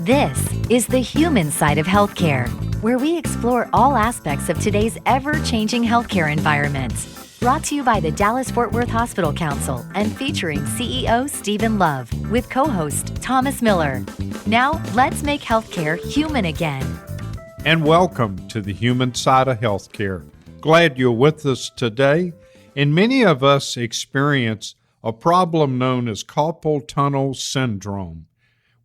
This is the human side of healthcare, where we explore all aspects of today's ever-changing healthcare environment. Brought to you by the Dallas-Fort Worth Hospital Council and featuring CEO Stephen Love with co-host Thomas Miller. Now, let's make healthcare human again. And welcome to the human side of healthcare. Glad you're with us today. And many of us experience a problem known as carpal tunnel syndrome.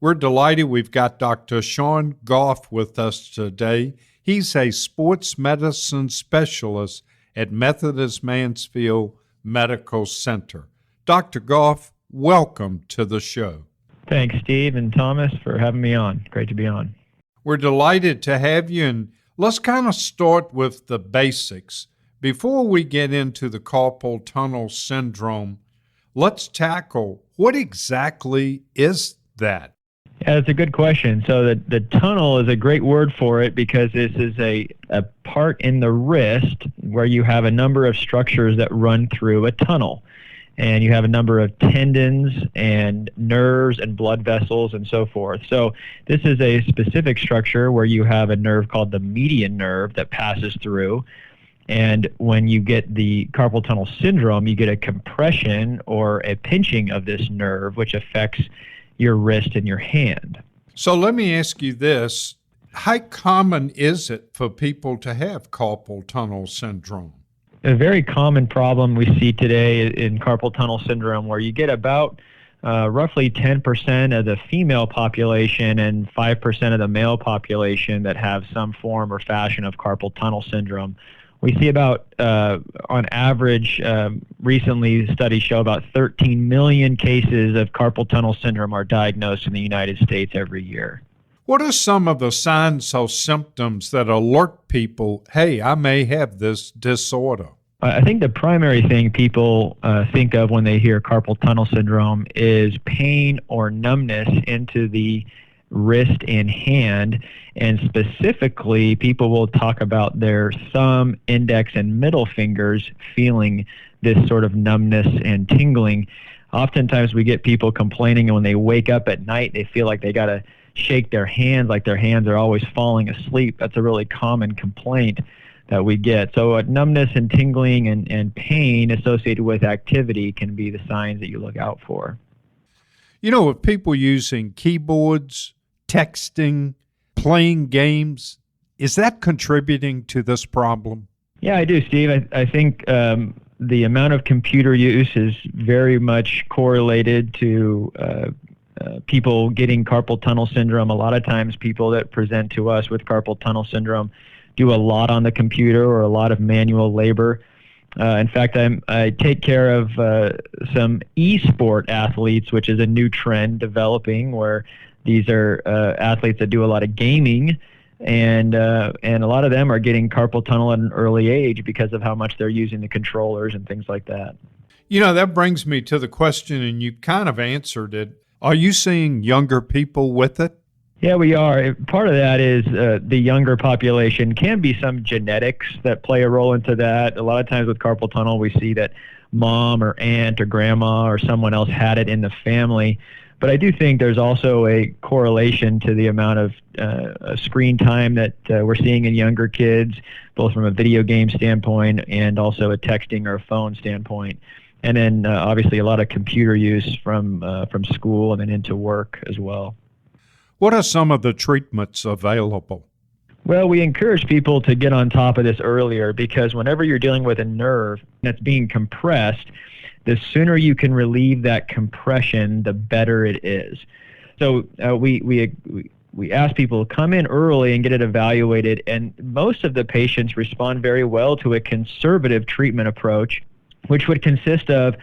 We're delighted we've got Dr. Shaun Garff with us today. He's a sports medicine specialist at Methodist Mansfield Medical Center. Dr. Garff, welcome to the show. Thanks, Steve and Thomas, for having me on. Great to be on. We're delighted to have you, and let's kind of start with the basics. Before we get into the carpal tunnel syndrome, let's tackle what exactly is that? Yeah, that's a good question. So the tunnel is a great word for it because this is a part in the wrist where you have a number of structures that run through a tunnel. And you have a number of tendons and nerves and blood vessels and so forth. So this is a specific structure where you have a nerve called the median nerve that passes through. And when you get the carpal tunnel syndrome, you get a compression or a pinching of this nerve, which affects your wrist and your hand. So let me ask you this. How common is it for people to have carpal tunnel syndrome? A very common problem we see today in carpal tunnel syndrome, where you get about roughly 10% of the female population and 5% of the male population that have some form or fashion of carpal tunnel syndrome. We see about, on average, recently studies show about 13 million cases of carpal tunnel syndrome are diagnosed in the United States every year. What are some of the signs or symptoms that alert people, hey, I may have this disorder? I think the primary thing people think of when they hear carpal tunnel syndrome is pain or numbness into the wrist and hand, and specifically people will talk about their thumb, index, and middle fingers feeling this sort of numbness and tingling. Oftentimes we get people complaining, and when they wake up at night they feel like they got to shake their hands, like their hands are always falling asleep. That's a really common complaint that we get. So numbness and tingling and pain associated with activity can be the signs that you look out for. You know, with people using keyboards, texting, playing games, is that contributing to this problem? Yeah, I do, Steve. I think the amount of computer use is very much correlated to people getting carpal tunnel syndrome. A lot of times people that present to us with carpal tunnel syndrome do a lot on the computer or a lot of manual labor. In fact, I take care of some e-sport athletes, which is a new trend developing where these are athletes that do a lot of gaming, and a lot of them are getting carpal tunnel at an early age because of how much they're using the controllers and things like that. You know, that brings me to the question, and you kind of answered it. Are you seeing younger people with it? Yeah, we are. Part of that is the younger population. Can be some genetics that play a role into that. A lot of times with carpal tunnel, we see that mom or aunt or grandma or someone else had it in the family. But I do think there's also a correlation to the amount of screen time that we're seeing in younger kids, both from a video game standpoint and also a texting or a phone standpoint. And then obviously a lot of computer use from school and then into work as well. What are some of the treatments available? Well, we encourage people to get on top of this earlier because whenever you're dealing with a nerve that's being compressed, the sooner you can relieve that compression, the better it is. So we ask people to come in early and get it evaluated, and most of the patients respond very well to a conservative treatment approach, which would consist of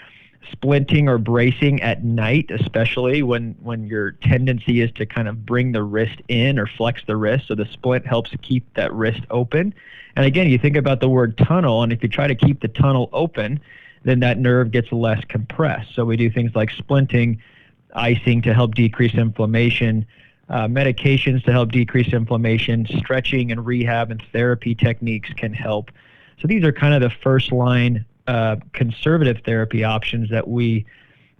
splinting or bracing at night, especially when your tendency is to kind of bring the wrist in or flex the wrist. So the splint helps keep that wrist open. And again, you think about the word tunnel, and if you try to keep the tunnel open, then that nerve gets less compressed. So we do things like splinting, icing to help decrease inflammation, medications to help decrease inflammation, stretching and rehab and therapy techniques can help. So these are kind of the first line conservative therapy options that we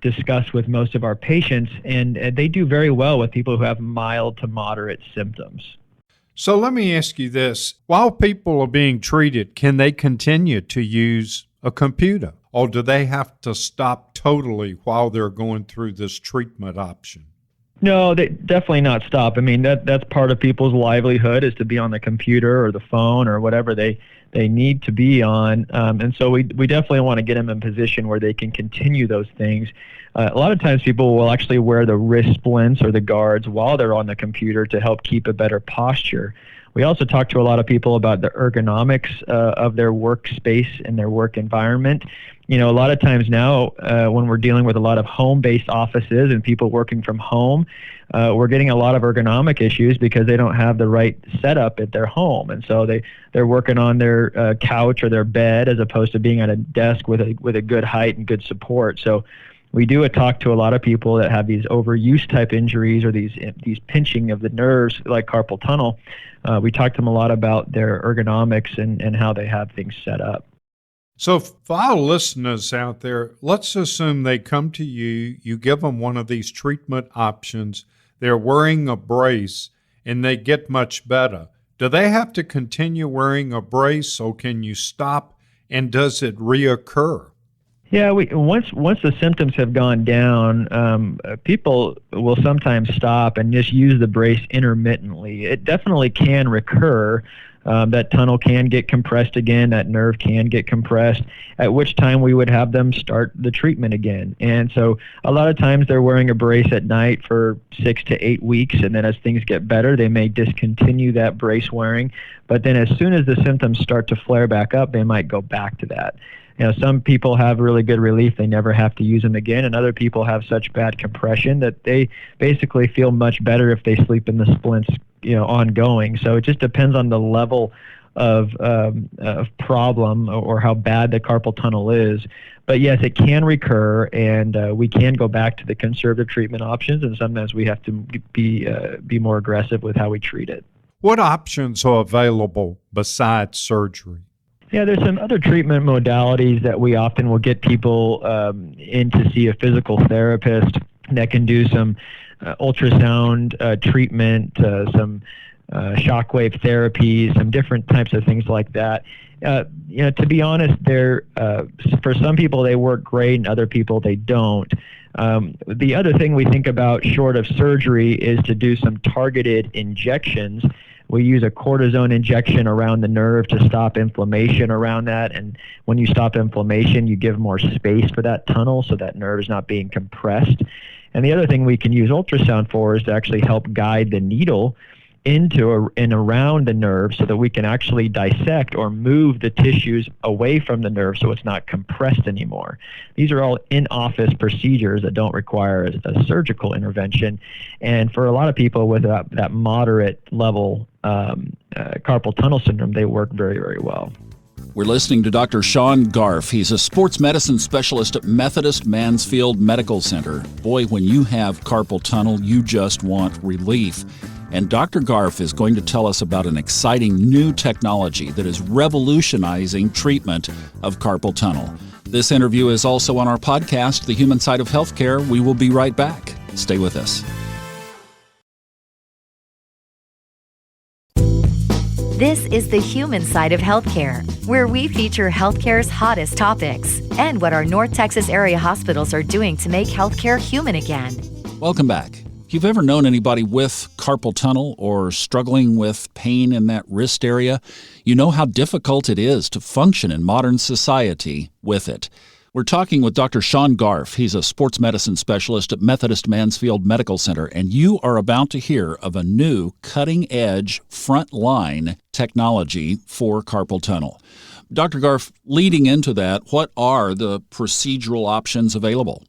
discussed with most of our patients, and they do very well with people who have mild to moderate symptoms. So let me ask you this. While people are being treated, can they continue to use a computer, or do they have to stop totally while they're going through this treatment option? No, they definitely not stop. I mean, that's part of people's livelihood, is to be on the computer or the phone or whatever they need to be on. And so we definitely want to get them in a position where they can continue those things. A lot of times people will actually wear the wrist splints or the guards while they're on the computer to help keep a better posture. We also talk to a lot of people about the ergonomics of their workspace and their work environment. A lot of times now when we're dealing with a lot of home-based offices and people working from home, we're getting a lot of ergonomic issues because they don't have the right setup at their home. And so they're working on their couch or their bed as opposed to being at a desk with a good height and good support. So we do talk to a lot of people that have these overuse type injuries or these pinching of the nerves like carpal tunnel. We talk to them a lot about their ergonomics and how they have things set up. So for our listeners out there, let's assume they come to you, you give them one of these treatment options, they're wearing a brace, and they get much better. Do they have to continue wearing a brace, or can you stop, and does it reoccur? Yeah, once the symptoms have gone down, people will sometimes stop and just use the brace intermittently. It definitely can recur. That tunnel can get compressed again, that nerve can get compressed, at which time we would have them start the treatment again. And so a lot of times they're wearing a brace at night for 6 to 8 weeks, and then as things get better, they may discontinue that brace wearing. But then as soon as the symptoms start to flare back up, they might go back to that. Some people have really good relief. They never have to use them again, and other people have such bad compression that they basically feel much better if they sleep in the splints, ongoing. So it just depends on the level of problem or how bad the carpal tunnel is. But yes, it can recur, and we can go back to the conservative treatment options, and sometimes we have to be more aggressive with how we treat it. What options are available besides surgery? Yeah, there's some other treatment modalities that we often will get people in to see a physical therapist that can do some ultrasound treatment, some shockwave therapy, some different types of things like that. To be honest, for some people they work great, and other people they don't. The other thing we think about short of surgery is to do some targeted injections. We use a cortisone injection around the nerve to stop inflammation around that. And when you stop inflammation, you give more space for that tunnel so that nerve is not being compressed. And the other thing we can use ultrasound for is to actually help guide the needle into and around the nerve so that we can actually dissect or move the tissues away from the nerve so it's not compressed anymore. These are all in-office procedures that don't require a surgical intervention. And for a lot of people with that moderate level carpal tunnel syndrome, they work very, very well. We're listening to Dr. Shaun Garff. He's a sports medicine specialist at Methodist Mansfield Medical Center. Boy, when you have carpal tunnel, you just want relief. And Dr. Garff is going to tell us about an exciting new technology that is revolutionizing treatment of carpal tunnel. This interview is also on our podcast, The Human Side of Healthcare. We will be right back. Stay with us. This is The Human Side of Healthcare, where we feature healthcare's hottest topics and what our North Texas area hospitals are doing to make healthcare human again. Welcome back. If you've ever known anybody with carpal tunnel or struggling with pain in that wrist area, you know how difficult it is to function in modern society with it. We're talking with Dr. Shaun Garff. He's a sports medicine specialist at Methodist Mansfield Medical Center, and you are about to hear of a new cutting-edge frontline technology for carpal tunnel. Dr. Garff, leading into that, what are the procedural options available?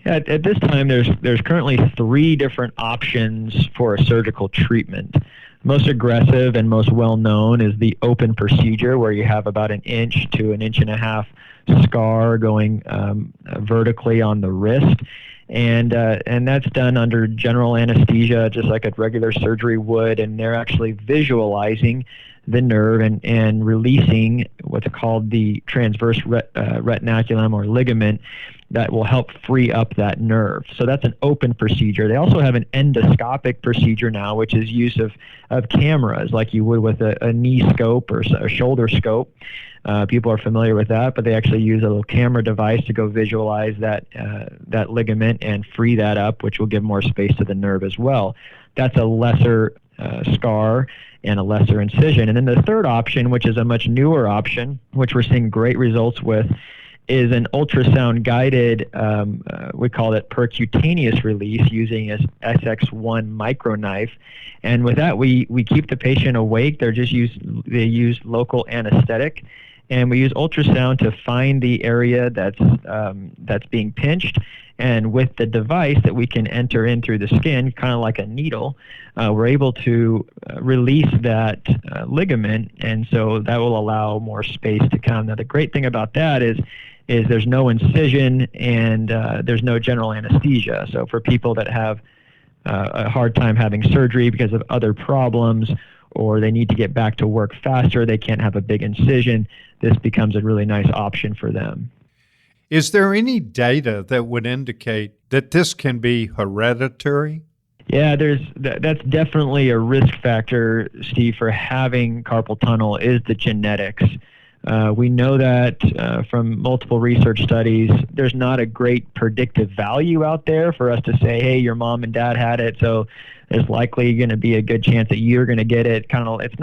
At this time, there's currently 3 different options for a surgical treatment. Most aggressive and most well-known is the open procedure, where you have about 1 inch to 1.5 inch scar going vertically on the wrist. And that's done under general anesthesia, just like a regular surgery would, and they're actually visualizing the nerve and releasing what's called the transverse retinaculum or ligament. that will help free up that nerve. So that's an open procedure. They also have an endoscopic procedure now, which is use of cameras like you would with a knee scope or a shoulder scope. People are familiar with that, but they actually use a little camera device to go visualize that ligament and free that up, which will give more space to the nerve as well. That's a lesser scar and a lesser incision. And then the third option, which is a much newer option, which we're seeing great results with, is an ultrasound-guided, we call it percutaneous release using a SX1 microknife. And with that, we keep the patient awake. They use local anesthetic, and we use ultrasound to find the area that's being pinched. And with the device that we can enter in through the skin, kind of like a needle, we're able to release that ligament, and so that will allow more space to come. Now, the great thing about that is there's no incision and there's no general anesthesia. So for people that have a hard time having surgery because of other problems, or they need to get back to work faster, they can't have a big incision, this becomes a really nice option for them. Is there any data that would indicate that this can be hereditary? Yeah, that's definitely a risk factor, Steve, for having carpal tunnel is the genetics. We know that from multiple research studies, there's not a great predictive value out there for us to say, hey, your mom and dad had it, so there's likely going to be a good chance that you're going to get it. It's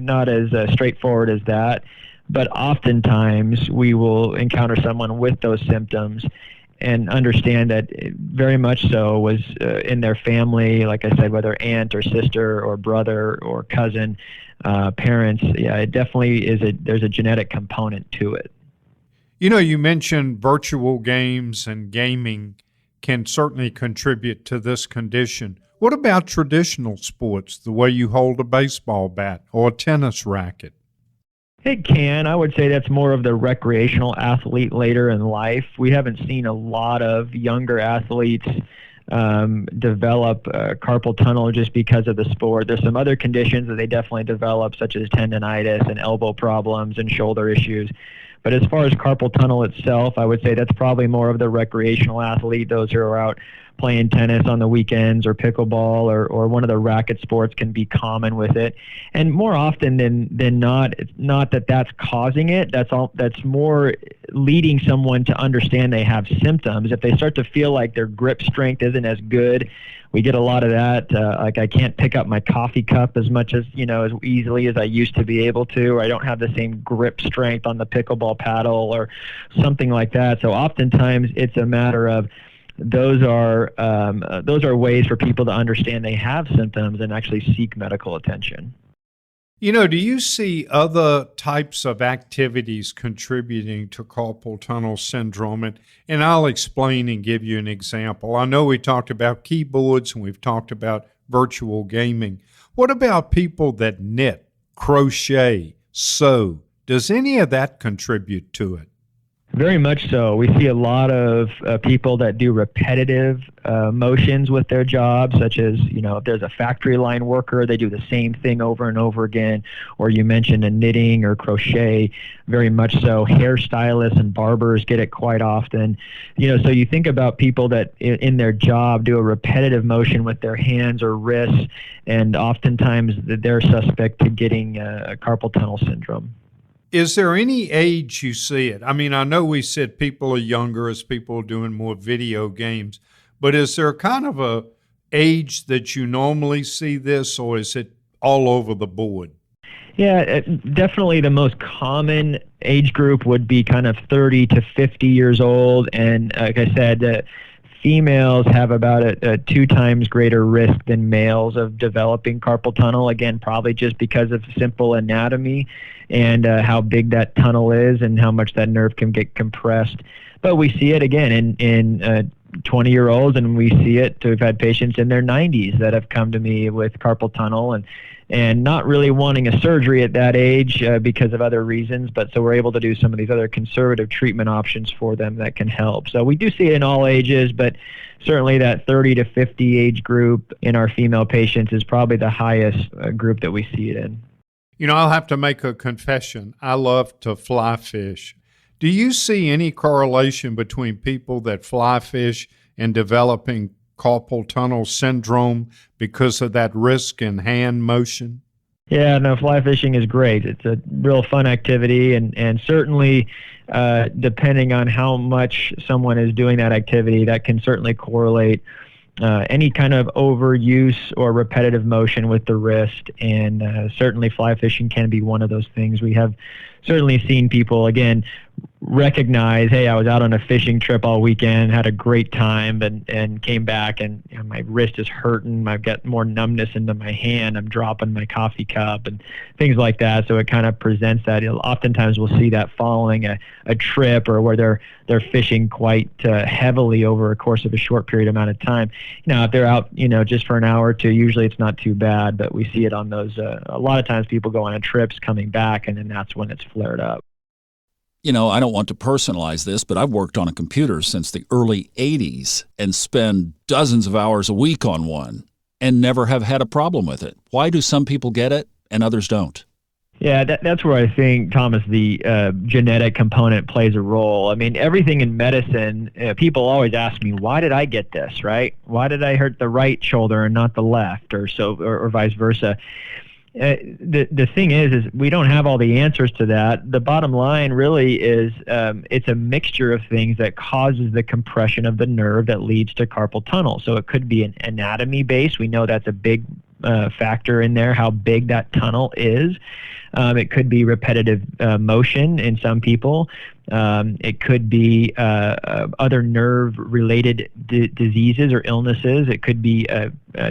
not as straightforward as that. But oftentimes we will encounter someone with those symptoms and understand that it very much so was in their family, like I said, whether aunt or sister or brother or cousin, parents. Yeah, it definitely is. There's a genetic component to it. You know, you mentioned virtual games and gaming can certainly contribute to this condition. What about traditional sports, the way you hold a baseball bat or a tennis racket? It can. I would say that's more of the recreational athlete later in life. We haven't seen a lot of younger athletes develop carpal tunnel just because of the sport. There's some other conditions that they definitely develop, such as tendonitis and elbow problems and shoulder issues. But as far as carpal tunnel itself, I would say that's probably more of the recreational athlete, those who are out playing tennis on the weekends or pickleball or one of the racket sports can be common with it. And more often than not, it's not that that's causing it. That's more leading someone to understand they have symptoms. If they start to feel like their grip strength isn't as good, we get a lot of that. Like I can't pick up my coffee cup as much as easily as I used to be able to, or I don't have the same grip strength on the pickleball paddle or something like that. So oftentimes it's a matter of those are ways for people to understand they have symptoms and actually seek medical attention. You know, do you see other types of activities contributing to carpal tunnel syndrome? And I'll explain and give you an example. I know we talked about keyboards and we've talked about virtual gaming. What about people that knit, crochet, sew? Does any of that contribute to it? Very much so. We see a lot of people that do repetitive motions with their jobs, such as, if there's a factory line worker, they do the same thing over and over again. Or you mentioned a knitting or crochet, very much so. Hairstylists and barbers get it quite often. So you think about people that in their job do a repetitive motion with their hands or wrists, and oftentimes they're suspect to getting carpal tunnel syndrome. Is there any age you see it? I mean, I know we said people are younger as people are doing more video games, but is there kind of a age that you normally see this, or is it all over the board? Yeah, definitely the most common age group would be kind of 30 to 50 years old. And like I said, females have about a 2 times greater risk than males of developing carpal tunnel, again, probably just because of simple anatomy and how big that tunnel is and how much that nerve can get compressed. But we see it again in 20-year-olds, and we see it. We've had patients in their 90s that have come to me with carpal tunnel and not really wanting a surgery at that age because of other reasons, but so we're able to do some of these other conservative treatment options for them that can help. So we do see it in all ages, but certainly that 30 to 50 age group in our female patients is probably the highest group that we see it in. I'll have to make a confession. I love to fly fish. Do you see any correlation between people that fly fish and developing carpal tunnel syndrome because of that risk in hand motion? Yeah, no, fly fishing is great. It's a real fun activity, and certainly depending on how much someone is doing that activity, that can certainly correlate any kind of overuse or repetitive motion with the wrist, and certainly fly fishing can be one of those things. We have certainly seen people, again, recognize, hey, I was out on a fishing trip all weekend, had a great time, and came back, and my wrist is hurting. I've got more numbness into my hand. I'm dropping my coffee cup and things like that. So it kind of presents that. Oftentimes we'll see that following a trip, or where they're fishing quite heavily over a course of a short period amount of time. Now, if they're out, just for an hour or two, usually it's not too bad, but we see it on those. A lot of times people go on trips coming back, and then that's when it's flared up. I don't want to personalize this, but I've worked on a computer since the early 80s and spend dozens of hours a week on one and never have had a problem with it. Why do some people get it and others don't? Yeah, that's where I think, Thomas, the genetic component plays a role. I mean, everything in medicine, people always ask me, why did I get this, right? Why did I hurt the right shoulder and not the left, or vice versa? The thing is we don't have all the answers to that. The bottom line really is it's a mixture of things that causes the compression of the nerve that leads to carpal tunnel. So it could be an anatomy base. We know that's a big factor in there, how big that tunnel is. It could be repetitive motion in some people. It could be other nerve-related diseases or illnesses. It could be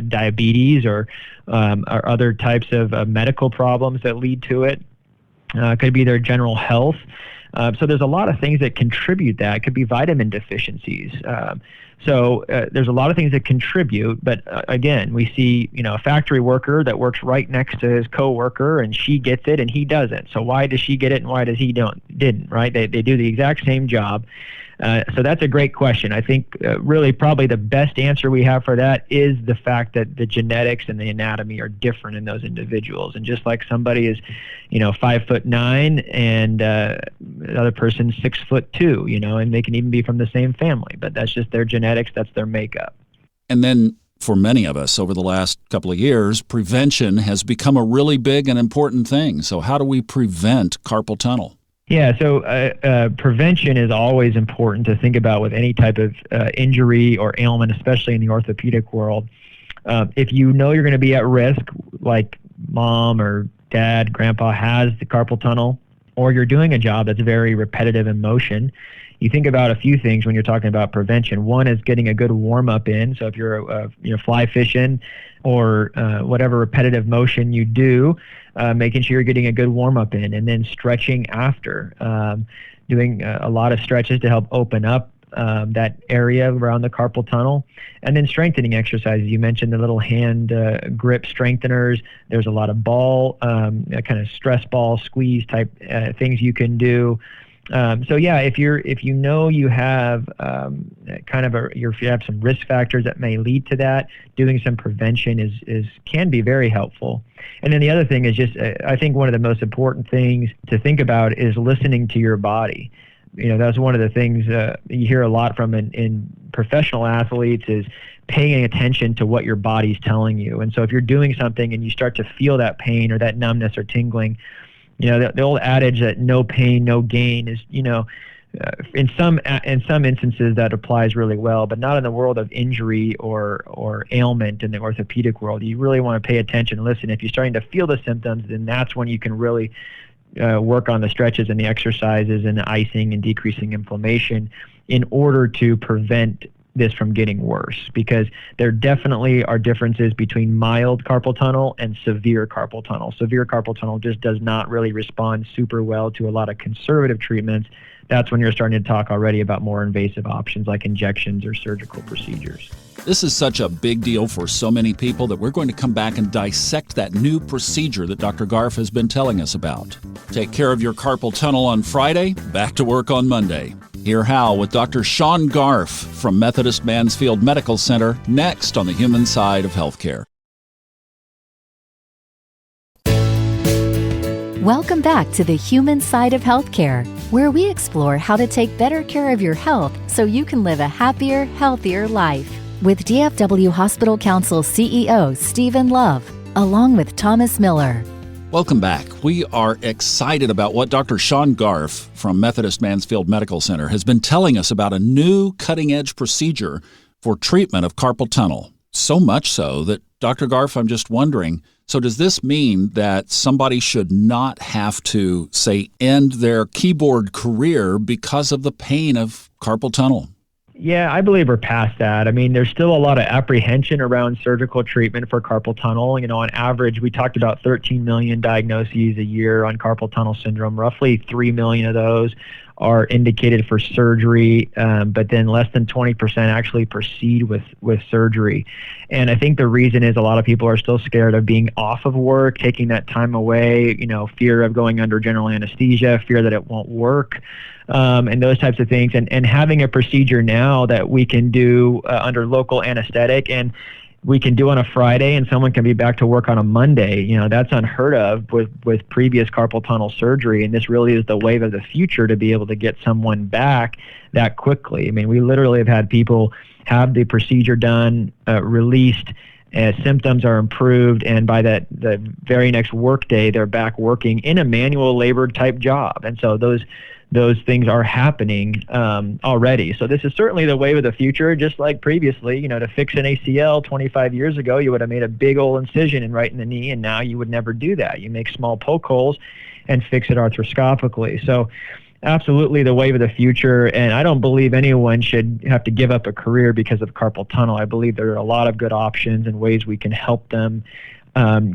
diabetes or other types of medical problems that lead to it. It could be their general health. So there's a lot of things that contribute that. It could be vitamin deficiencies. So there's a lot of things that contribute, but again, we see, a factory worker that works right next to his coworker, and she gets it and he doesn't. So why does she get it and why does he didn't, right? They do the exact same job. So that's a great question. I think really probably the best answer we have for that is the fact that the genetics and the anatomy are different in those individuals. And just like somebody is, 5'9" and the other person's 6'2", and they can even be from the same family, but that's just their genetics, that's their makeup. And then for many of us over the last couple of years, prevention has become a really big and important thing. So how do we prevent carpal tunnel? Yeah, so prevention is always important to think about with any type of injury or ailment, especially in the orthopedic world. If you know you're going to be at risk, like mom or dad, grandpa has the carpal tunnel, or you're doing a job that's very repetitive in motion, you think about a few things when you're talking about prevention. One is getting a good warm-up in. So if you're fly fishing or whatever repetitive motion you do, making sure you're getting a good warm-up in, and then stretching after, doing a lot of stretches to help open up that area around the carpal tunnel, and then strengthening exercises. You mentioned the little hand grip strengtheners. There's a lot of ball, kind of stress ball squeeze type things you can do. So yeah, if you know you have if you have some risk factors that may lead to that, doing some prevention can be very helpful. And then the other thing is just, I think one of the most important things to think about is listening to your body. That's one of the things you hear a lot from in professional athletes is paying attention to what your body's telling you. And so if you're doing something and you start to feel that pain or that numbness or tingling, the old adage that no pain, no gain is, in some instances that applies really well, but not in the world of injury or ailment in the orthopedic world. You really want to pay attention and listen. If you're starting to feel the symptoms, then that's when you can really work on the stretches and the exercises and the icing and decreasing inflammation in order to prevent this from getting worse, because there definitely are differences between mild carpal tunnel and severe carpal tunnel. Severe carpal tunnel just does not really respond super well to a lot of conservative treatments. That's when you're starting to talk already about more invasive options like injections or surgical procedures. This is such a big deal for so many people that we're going to come back and dissect that new procedure that Dr. Garff has been telling us about. Take care of your carpal tunnel on Friday, back to work on Monday. Hear how with Dr. Shaun Garff from Methodist Mansfield Medical Center next on the Human Side of Healthcare. Welcome back to the human side of healthcare, where we explore how to take better care of your health so you can live a happier, healthier life. With DFW Hospital Council CEO Stephen Love, along with Thomas Miller. Welcome back. We are excited about what Dr. Shaun Garff from Methodist Mansfield Medical Center has been telling us about a new cutting-edge procedure for treatment of carpal tunnel. So much so that, Dr. Garff, I'm just wondering, so does this mean that somebody should not have to, say, end their keyboard career because of the pain of carpal tunnel? Yeah, I believe we're past that. I mean, there's still a lot of apprehension around surgical treatment for carpal tunnel. On average, we talked about 13 million diagnoses a year on carpal tunnel syndrome. Roughly 3 million of those are indicated for surgery, but then less than 20% actually proceed with surgery. And I think the reason is a lot of people are still scared of being off of work, taking that time away, fear of going under general anesthesia, fear that it won't work. And those types of things, and having a procedure now that we can do under local anesthetic, and we can do on a Friday, and someone can be back to work on a Monday. That's unheard of with previous carpal tunnel surgery, and this really is the wave of the future to be able to get someone back that quickly. I mean, we literally have had people have the procedure done, released, symptoms are improved, and by the very next work day, they're back working in a manual labor type job. And so those things are happening already. So this is certainly the wave of the future, just like previously, to fix an ACL 25 years ago, you would have made a big old incision right in the knee, and now you would never do that. You make small poke holes and fix it arthroscopically. So absolutely the wave of the future, and I don't believe anyone should have to give up a career because of carpal tunnel. I believe there are a lot of good options and ways we can help them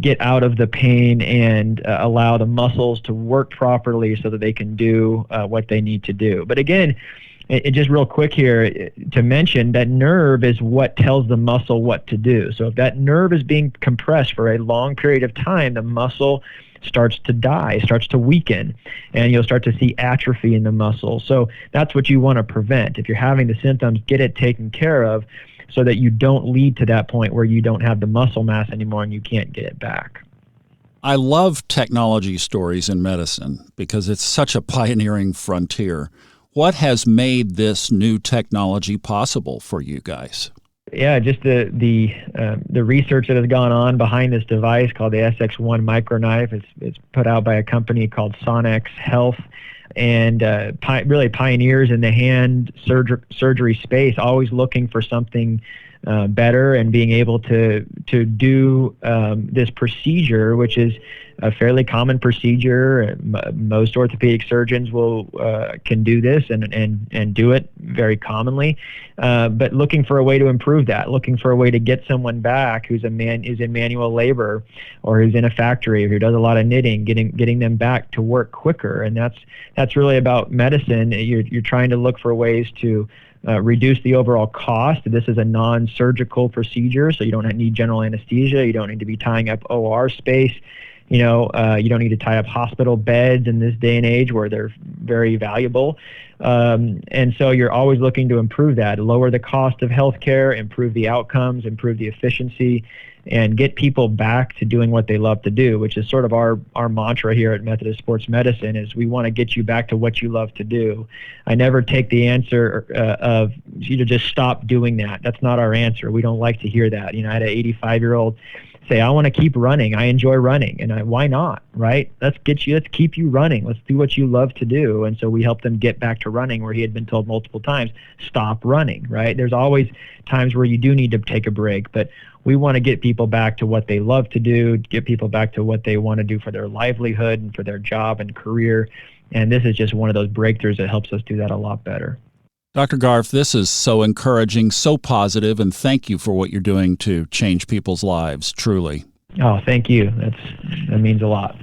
get out of the pain and allow the muscles to work properly so that they can do what they need to do. But again, it just real quick here to mention that nerve is what tells the muscle what to do. So if that nerve is being compressed for a long period of time, the muscle starts to die, starts to weaken, and you'll start to see atrophy in the muscle. So that's what you want to prevent. If you're having the symptoms, get it taken care of, so that you don't lead to that point where you don't have the muscle mass anymore and you can't get it back. I love technology stories in medicine because it's such a pioneering frontier. What has made this new technology possible for you guys? Yeah, just the research that has gone on behind this device called the SX1 microknife. It's put out by a company called Sonex Health, and really pioneers in the hand surgery space, always looking for something better and being able to do this procedure, which is a fairly common procedure. Most orthopedic surgeons can do this and do it very commonly, but looking for a way to improve that, looking for a way to get someone back who's in manual labor or who's in a factory or who does a lot of knitting, getting them back to work quicker. And that's really about medicine. You're trying to look for ways to reduce the overall cost. This is a non-surgical procedure, so you don't need general anesthesia. You don't need to be tying up OR space. You don't need to tie up hospital beds in this day and age where they're very valuable. And so you're always looking to improve that, lower the cost of healthcare, improve the outcomes, improve the efficiency, and get people back to doing what they love to do, which is sort of our mantra here at Methodist Sports Medicine, is we want to get you back to what you love to do. I never take the answer of you to just stop doing that. That's not our answer. We don't like to hear that. I had an 85-year-old say, I want to keep running. I enjoy running. And why not, right? Let's keep you running. Let's do what you love to do. And so we helped them get back to running where he had been told multiple times, stop running, right? There's always times where you do need to take a break, but we want to get people back to what they love to do, get people back to what they want to do for their livelihood and for their job and career. And this is just one of those breakthroughs that helps us do that a lot better. Dr. Garff, this is so encouraging, so positive, and thank you for what you're doing to change people's lives, truly. Oh, thank you. That means a lot.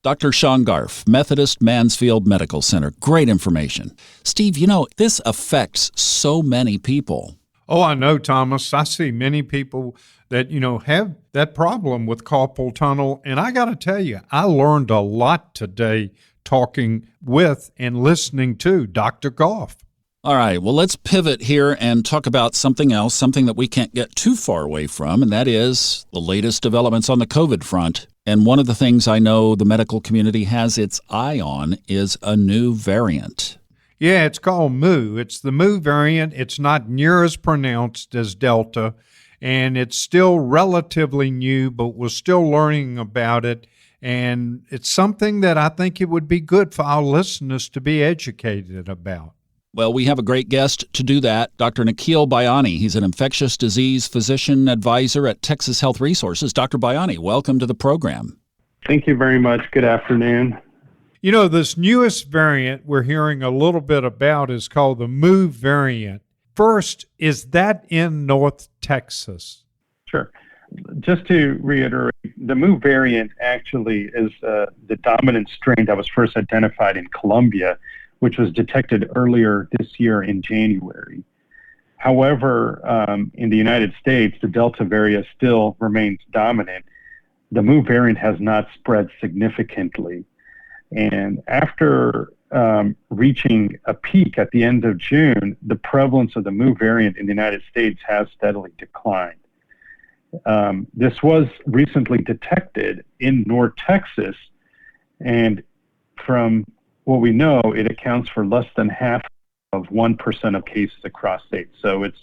Dr. Shaun Garff, Methodist Mansfield Medical Center. Great information. Steve, this affects so many people. Oh, I know, Thomas. I see many people that, have that problem with carpal tunnel. And I got to tell you, I learned a lot today talking with and listening to Dr. Garff. All right, well, let's pivot here and talk about something else, something that we can't get too far away from, and that is the latest developments on the COVID front. And one of the things I know the medical community has its eye on is a new variant. Yeah, it's called Mu. It's the Mu variant. It's not near as pronounced as Delta, and it's still relatively new, but we're still learning about it. And it's something that I think it would be good for our listeners to be educated about. Well, we have a great guest to do that, Dr. Nikhil Bhayani. He's an infectious disease physician advisor at Texas Health Resources. Dr. Bhayani, welcome to the program. Thank you very much. Good afternoon. You know, this newest variant we're hearing a little bit about is called the Mu variant. First, is that in North Texas? Sure. Just to reiterate, the Mu variant actually is the dominant strain that was first identified in Colombia, which was detected earlier this year in January. However, in the United States, the Delta variant still remains dominant. The Mu variant has not spread significantly. And after reaching a peak at the end of June, the prevalence of the Mu variant in the United States has steadily declined. This was recently detected in North Texas, and from what we know, it accounts for less than half of 1% of cases across states. So it's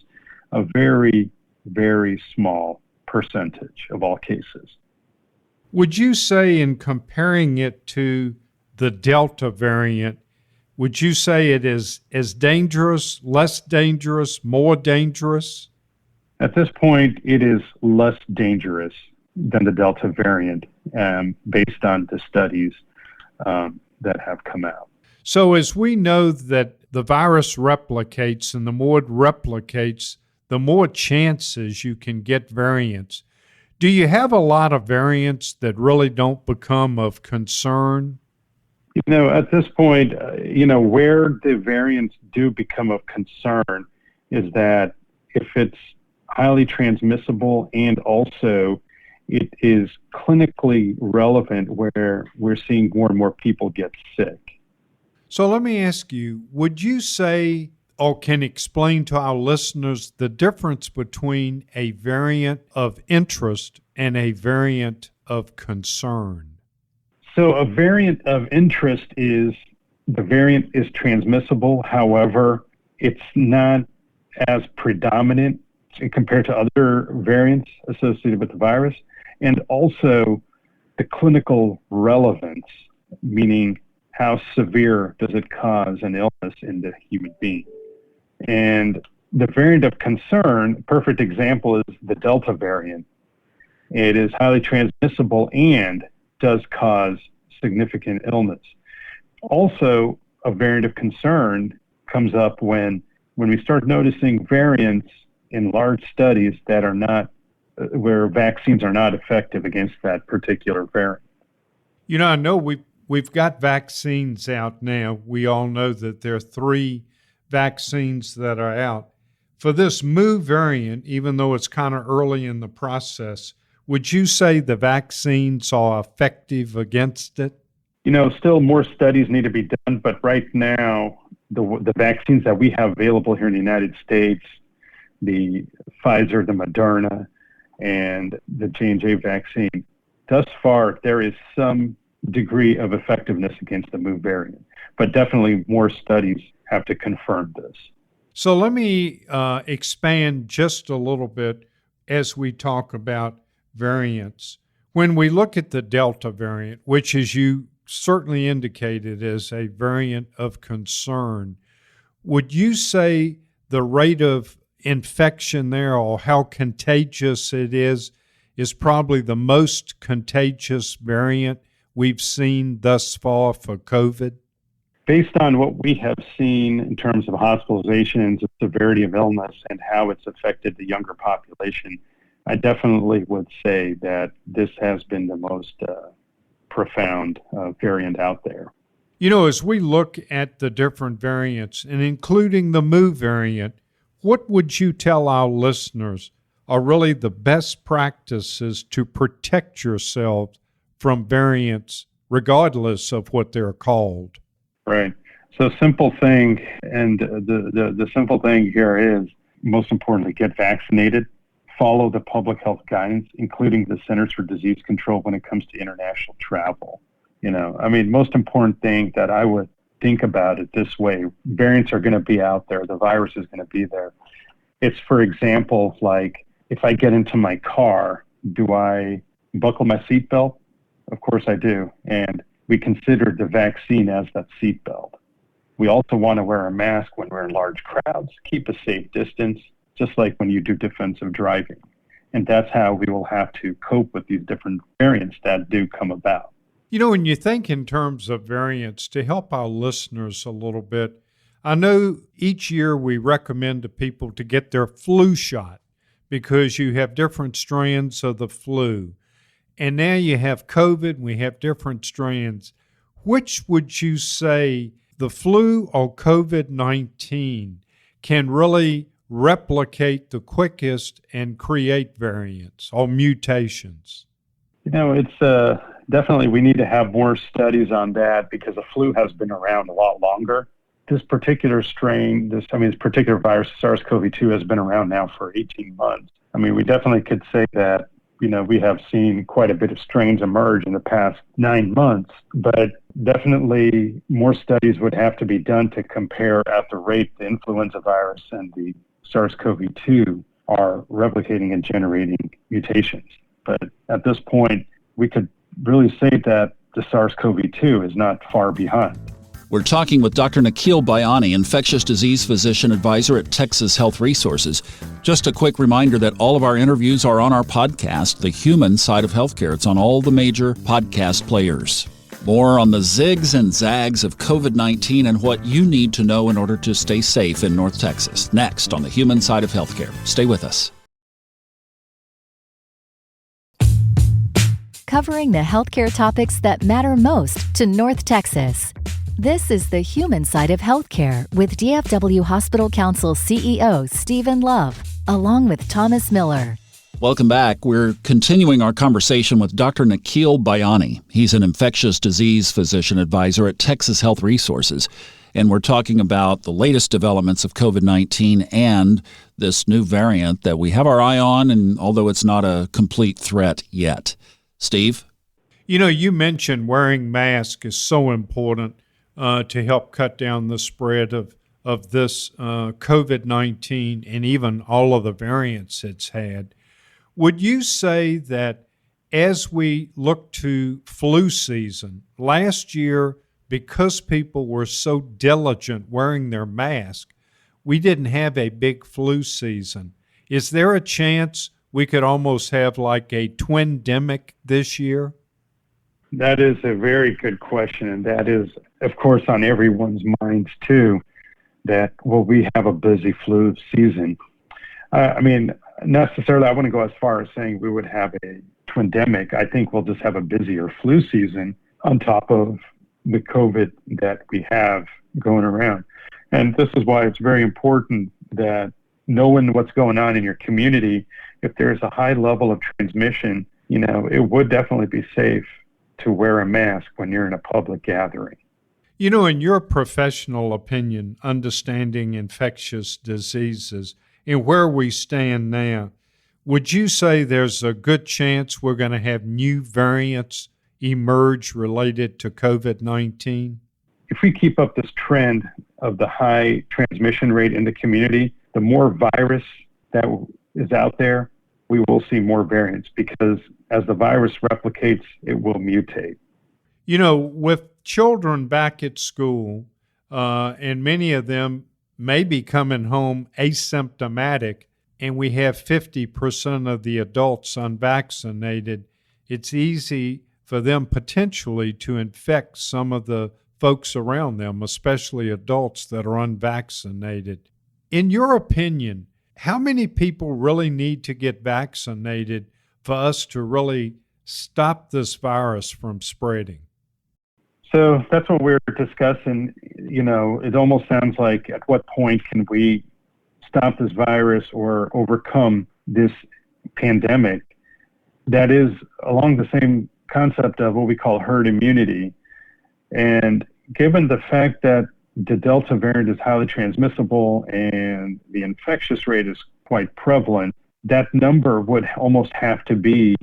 a very, very small percentage of all cases. Would you say, in comparing it to the Delta variant, would you say it is as dangerous, less dangerous, more dangerous? At this point, it is less dangerous than the Delta variant based on the studies that have come out. So as we know that the virus replicates, and the more it replicates, the more chances you can get variants. Do you have a lot of variants that really don't become of concern? You know, at this point, where the variants do become of concern is that if it's highly transmissible and also it is clinically relevant where we're seeing more and more people get sick. So let me ask you, would you say or can explain to our listeners the difference between a variant of interest and a variant of concern? So a variant of interest is the variant is transmissible. However, it's not as predominant compared to other variants associated with the virus. And also the clinical relevance, meaning how severe does it cause an illness in the human being. And the variant of concern, perfect example is the Delta variant. It is highly transmissible and does cause significant illness. Also, a variant of concern comes up when we start noticing variants in large studies that are not, where vaccines are not effective against that particular variant. You know, I know we've got vaccines out now. We all know that there are 3 vaccines that are out. For this Mu variant, even though it's kind of early in the process, would you say the vaccines are effective against it? You know, still more studies need to be done, but right now, the vaccines that we have available here in the United States, the Pfizer, the Moderna, and the J&J vaccine, thus far, there is some degree of effectiveness against the Mu variant, but definitely more studies have to confirm this. So let me expand just a little bit as we talk about variants. When we look at the Delta variant, which as you certainly indicated is a variant of concern, would you say the rate of infection there or how contagious it is probably the most contagious variant we've seen thus far for COVID? Based on what we have seen in terms of hospitalizations, the severity of illness, and how it's affected the younger population, I definitely would say that this has been the most profound variant out there. You know, as we look at the different variants, and including the Mu variant, what would you tell our listeners are really the best practices to protect yourselves from variants, regardless of what they're called? Right. So simple thing, and the simple thing here is, most importantly, get vaccinated follow the public health guidance, including the Centers for Disease Control when it comes to international travel. Most important thing that I would think about it this way: variants are going to be out there. The virus is going to be there. It's, for example, like if I get into my car, do I buckle my seatbelt? Of course I do. And we consider the vaccine as that seatbelt. We also want to wear a mask when we're in large crowds, keep a safe distance, just like when you do defensive driving. And that's how we will have to cope with these different variants that do come about. When you think in terms of variants, to help our listeners a little bit, I know each year we recommend to people to get their flu shot because you have different strands of the flu. And now you have COVID, we have different strands. Which would you say, the flu or COVID-19, can really replicate the quickest and create variants or mutations? It's definitely, we need to have more studies on that because the flu has been around a lot longer. This particular strain, this particular virus, SARS-CoV-2, has been around now for 18 months. We definitely could say that, we have seen quite a bit of strains emerge in the past 9 months, but definitely more studies would have to be done to compare at the rate the influenza virus and the SARS-CoV-2 are replicating and generating mutations. But at this point, we could really say that the SARS-CoV-2 is not far behind. We're talking with Dr. Nikhil Bhayani, infectious disease physician advisor at Texas Health Resources. Just a quick reminder that all of our interviews are on our podcast, The Human Side of Healthcare. It's on all the major podcast players. More on the zigs and zags of COVID-19 and what you need to know in order to stay safe in North Texas. Next on The Human Side of Healthcare. Stay with us. Covering the healthcare topics that matter most to North Texas. This is The Human Side of Healthcare with DFW Hospital Council CEO Stephen Love, along with Thomas Miller. Welcome back. We're continuing our conversation with Dr. Nikhil Bhayani. He's an infectious disease physician advisor at Texas Health Resources. And we're talking about the latest developments of COVID-19 and this new variant that we have our eye on, and although it's not a complete threat yet. Steve? You mentioned wearing masks is so important to help cut down the spread of this COVID-19 and even all of the variants it's had. Would you say that as we look to flu season, last year, because people were so diligent wearing their mask, we didn't have a big flu season. Is there a chance we could almost have like a twindemic this year? That is a very good question, and that is, of course, on everyone's minds too, that will we have a busy flu season? Necessarily, I wouldn't go as far as saying we would have a twindemic. I think we'll just have a busier flu season on top of the COVID that we have going around. And this is why it's very important that knowing what's going on in your community, if there's a high level of transmission, it would definitely be safe to wear a mask when you're in a public gathering. In your professional opinion, understanding infectious diseases and where we stand now, would you say there's a good chance we're going to have new variants emerge related to COVID-19? If we keep up this trend of the high transmission rate in the community, the more virus that is out there, we will see more variants because as the virus replicates, it will mutate. With children back at school, and many of them may be coming home asymptomatic, and we have 50% of the adults unvaccinated, it's easy for them potentially to infect some of the folks around them, especially adults that are unvaccinated. In your opinion, how many people really need to get vaccinated for us to really stop this virus from spreading? So that's what we're discussing. It almost sounds like at what point can we stop this virus or overcome this pandemic? That is along the same concept of what we call herd immunity. And given the fact that the Delta variant is highly transmissible and the infectious rate is quite prevalent, that number would almost have to be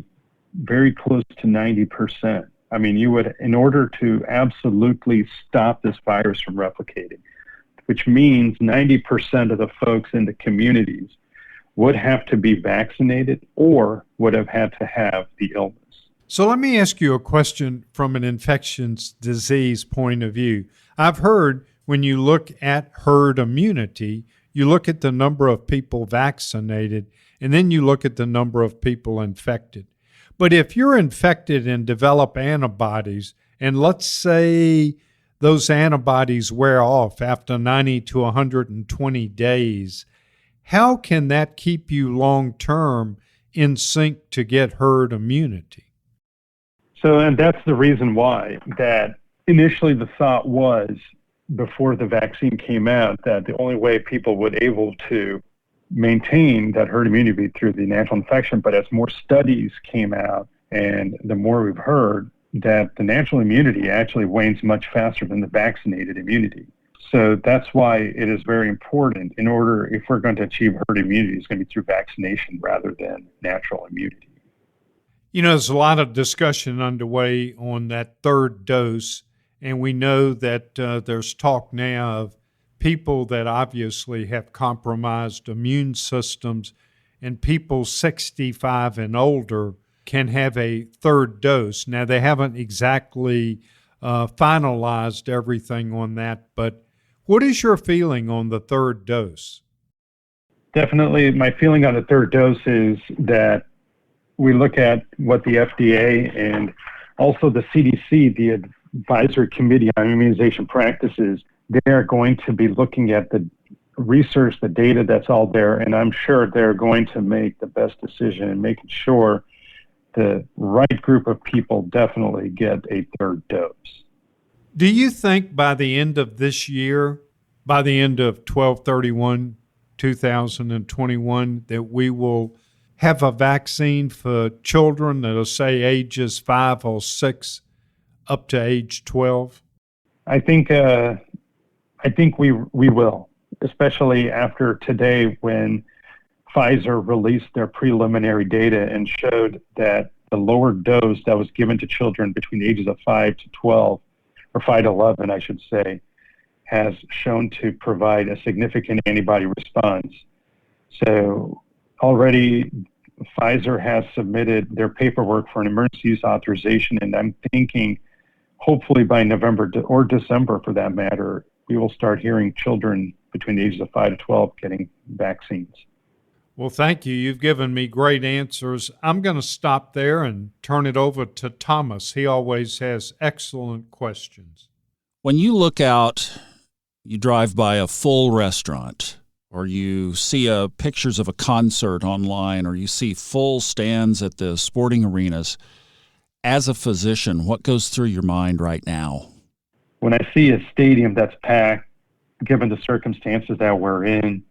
very close to 90%. I mean, you would, in order to absolutely stop this virus from replicating, which means 90% of the folks in the communities would have to be vaccinated or would have had to have the illness. So let me ask you a question from an infectious disease point of view. I've heard when you look at herd immunity, you look at the number of people vaccinated, and then you look at the number of people infected. But if you're infected and develop antibodies, and let's say those antibodies wear off after 90 to 120 days, how can that keep you long-term in sync to get herd immunity? So, and that's the reason why that initially the thought was, before the vaccine came out, that the only way people would able to maintain that herd immunity through the natural infection. But as more studies came out and the more we've heard, that the natural immunity actually wanes much faster than the vaccinated immunity. So that's why it is very important, in order, if we're going to achieve herd immunity, it's going to be through vaccination rather than natural immunity. You know, there's a lot of discussion underway on that third dose, and we know that there's talk now of people that obviously have compromised immune systems, and people 65 and older can have a third dose. Now, they haven't exactly finalized everything on that, but what is your feeling on the third dose? Definitely, my feeling on the third dose is that we look at what the FDA and also the CDC, the Advisory Committee on Immunization Practices, they're going to be looking at the research, the data that's all there, and I'm sure they're going to make the best decision and making sure the right group of people definitely get a third dose. Do you think by the end of this year, by the end of 12/31/2021, that we will have a vaccine for children that'll say ages 5 or 6 up to age 12? I think we will, especially after today, when Pfizer released their preliminary data and showed that the lower dose that was given to children between the ages of 5 to 12, or 5 to 11, I should say, has shown to provide a significant antibody response. So already Pfizer has submitted their paperwork for an emergency use authorization, and I'm thinking hopefully by November or December, for that matter, we will start hearing children between the ages of 5 to 12 getting vaccines. Well, thank you. You've given me great answers. I'm going to stop there and turn it over to Thomas. He always has excellent questions. When you look out, you drive by a full restaurant, or you see pictures of a concert online, or you see full stands at the sporting arenas, as a physician, what goes through your mind right now? When I see a stadium that's packed, given the circumstances that we're in,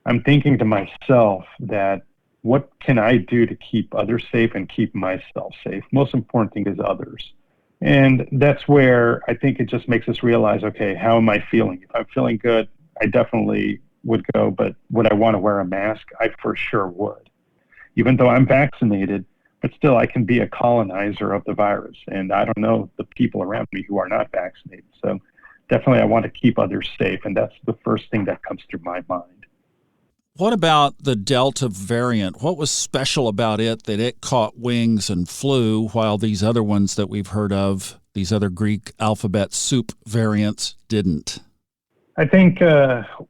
I'm thinking to myself that what can I do to keep others safe and keep myself safe? Most important thing is others. And that's where I think it just makes us realize, okay, how am I feeling? If I'm feeling good, I definitely would go, but would I want to wear a mask? I for sure would. Even though I'm vaccinated, but still I can be a colonizer of the virus. And I don't know the people around me who are not vaccinated. So definitely I want to keep others safe. And that's the first thing that comes through my mind. What about the Delta variant? What was special about it that it caught wings and flew while these other ones that we've heard of, these other Greek alphabet soup variants, didn't? I think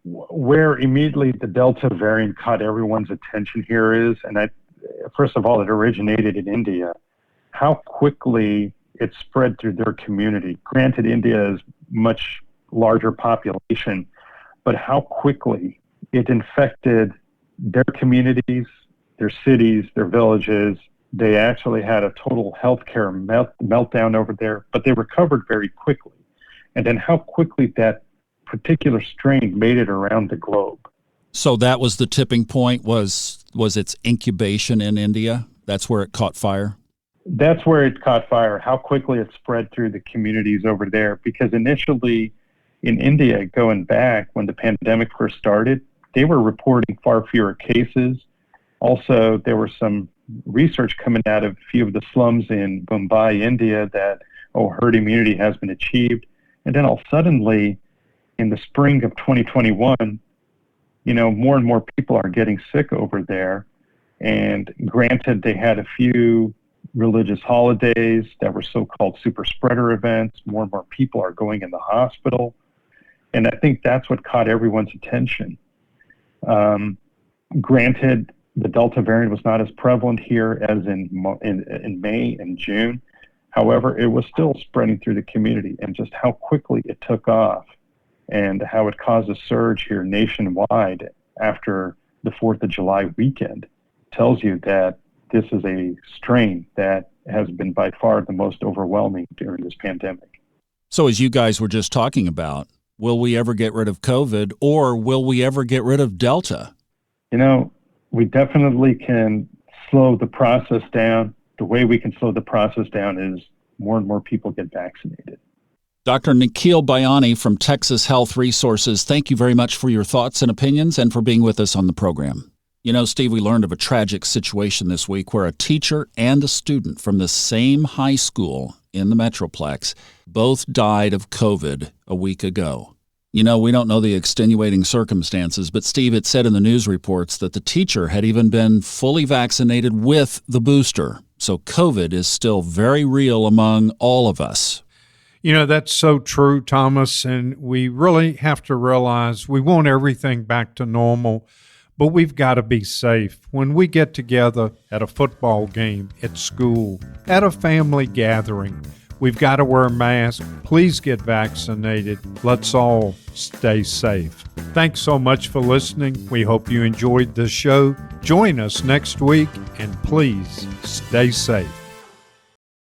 where immediately the Delta variant caught everyone's attention here is, and first of all, it originated in India, how quickly it spread through their community. Granted, India is much larger population, but how quickly it infected their communities, their cities, their villages. They actually had a total healthcare meltdown over there, but they recovered very quickly. And then how quickly that particular strain made it around the globe. So that was the tipping point, was its incubation in India? That's where it caught fire? That's where it caught fire, how quickly it spread through the communities over there. Because initially in India, going back when the pandemic first started, they were reporting far fewer cases. Also, there was some research coming out of a few of the slums in Mumbai, India, that, herd immunity has been achieved. And then all suddenly, in the spring of 2021, more and more people are getting sick over there. And granted, they had a few religious holidays that were so-called super spreader events. More and more people are going in the hospital. And I think that's what caught everyone's attention. Granted, the Delta variant was not as prevalent here as in May and June. However, it was still spreading through the community, and just how quickly it took off and how it caused a surge here nationwide after the 4th of July weekend tells you that this is a strain that has been by far the most overwhelming during this pandemic. So as you guys were just talking about, will we ever get rid of COVID, or will we ever get rid of Delta? We definitely can slow the process down. The way we can slow the process down is more and more people get vaccinated. Dr. Nikhil Bhayani from Texas Health Resources, thank you very much for your thoughts and opinions and for being with us on the program. Steve, we learned of a tragic situation this week where a teacher and a student from the same high school in the Metroplex both died of COVID a week ago. We don't know the extenuating circumstances, but Steve, it said in the news reports that the teacher had even been fully vaccinated with the booster. So COVID is still very real among all of us. That's so true, Thomas, and we really have to realize we want everything back to normal, but we've got to be safe. When we get together at a football game, at school, at a family gathering, we've got to wear masks. Please get vaccinated. Let's all stay safe. Thanks so much for listening. We hope you enjoyed the show. Join us next week, and please stay safe.